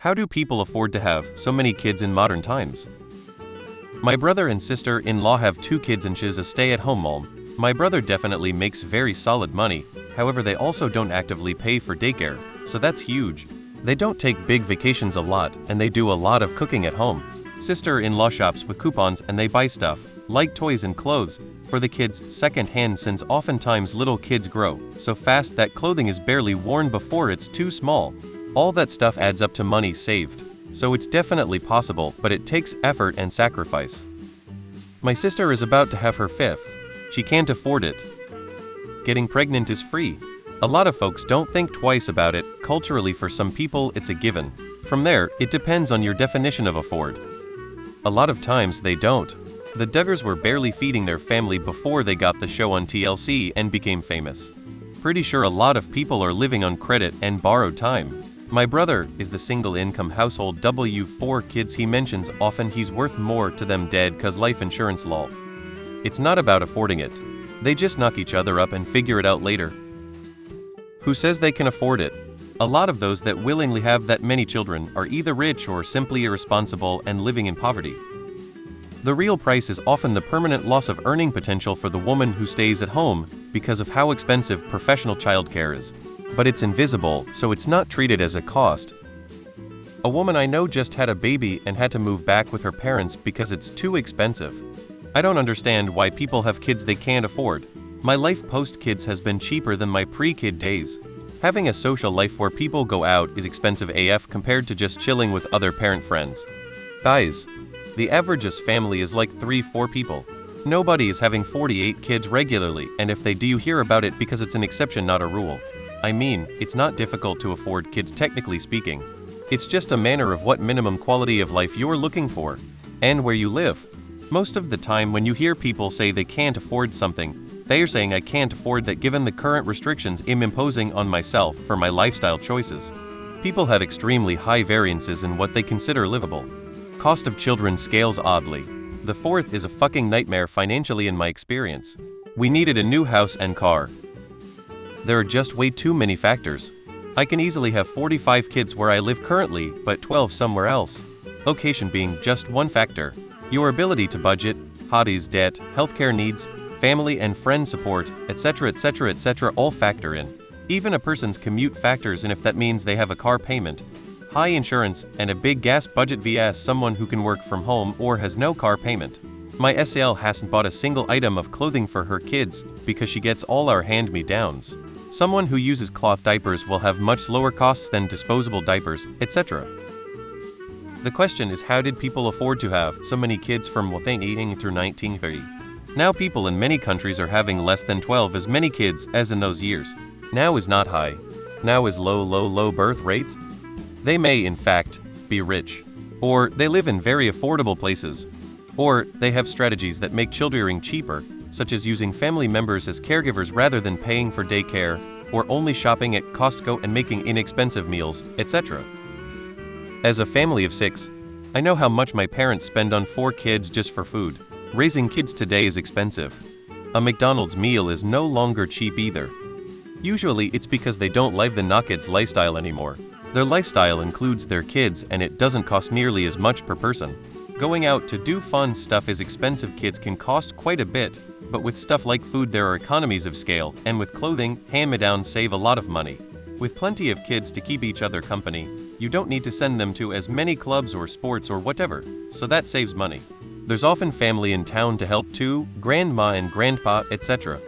How do people afford to have so many kids in modern times? My brother and sister-in-law have 2 kids and she's a stay-at-home mom. My brother definitely makes very solid money, however they also don't actively pay for daycare, so that's huge. They don't take big vacations a lot, and they do a lot of cooking at home. Sister-in-law shops with coupons and they buy stuff, like toys and clothes, for the kids second-hand since oftentimes little kids grow so fast that clothing is barely worn before it's too small. All that stuff adds up to money saved. So it's definitely possible, but it takes effort and sacrifice. My sister is about to have her 5th. She can't afford it. Getting pregnant is free. A lot of folks don't think twice about it. Culturally, for some people, it's a given. From there, it depends on your definition of afford. A lot of times they don't. The Duggars were barely feeding their family before they got the show on TLC and became famous. Pretty sure a lot of people are living on credit and borrowed time. My brother is the single-income household W4 kids. He mentions often he's worth more to them dead cause life insurance lol. It's not about affording it. They just knock each other up and figure it out later. Who says they can afford it? A lot of those that willingly have that many children are either rich or simply irresponsible and living in poverty. The real price is often the permanent loss of earning potential for the woman who stays at home because of how expensive professional childcare is. But it's invisible, so it's not treated as a cost. A woman I know just had a baby and had to move back with her parents because it's too expensive. I don't understand why people have kids they can't afford. My life post-kids has been cheaper than my pre-kid days. Having a social life where people go out is expensive AF compared to just chilling with other parent friends. Guys, the average family is like 3-4 people. Nobody is having 48 kids regularly, and if they do, you hear about it because it's an exception, not a rule. I mean, it's not difficult to afford kids technically speaking. It's just a matter of what minimum quality of life you're looking for, and where you live. Most of the time when you hear people say they can't afford something, they are saying I can't afford that given the current restrictions I'm imposing on myself for my lifestyle choices. People have extremely high variances in what they consider livable. Cost of children scales oddly. The 4th is a fucking nightmare financially in my experience. We needed a new house and car. There are just way too many factors. I can easily have 45 kids where I live currently, but 12 somewhere else. Location being just one factor. Your ability to budget, hobbies, debt, healthcare needs, family and friend support, etc., etc., etc. all factor in. Even a person's commute factors in if that means they have a car payment, high insurance, and a big gas budget vs someone who can work from home or has no car payment. My SL hasn't bought a single item of clothing for her kids because she gets all our hand-me-downs. Someone who uses cloth diapers will have much lower costs than disposable diapers, etc. The question is, how did people afford to have so many kids from 1880 through 1930? Now people in many countries are having less than 12 as many kids as in those years. Now is not high. Now is low birth rates. They may, in fact, be rich. Or they live in very affordable places. Or they have strategies that make childrearing cheaper, such as using family members as caregivers rather than paying for daycare, or only shopping at Costco and making inexpensive meals, etc. As a family of 6, I know how much my parents spend on 4 kids just for food. Raising kids today is expensive. A McDonald's meal is no longer cheap either. Usually it's because they don't live the Knockeds lifestyle anymore. Their lifestyle includes their kids and it doesn't cost nearly as much per person. Going out to do fun stuff is expensive. Kids can cost quite a bit, but with stuff like food there are economies of scale, and with clothing, hand-me-downs save a lot of money. With plenty of kids to keep each other company, you don't need to send them to as many clubs or sports or whatever, so that saves money. There's often family in town to help too, grandma and grandpa, etc.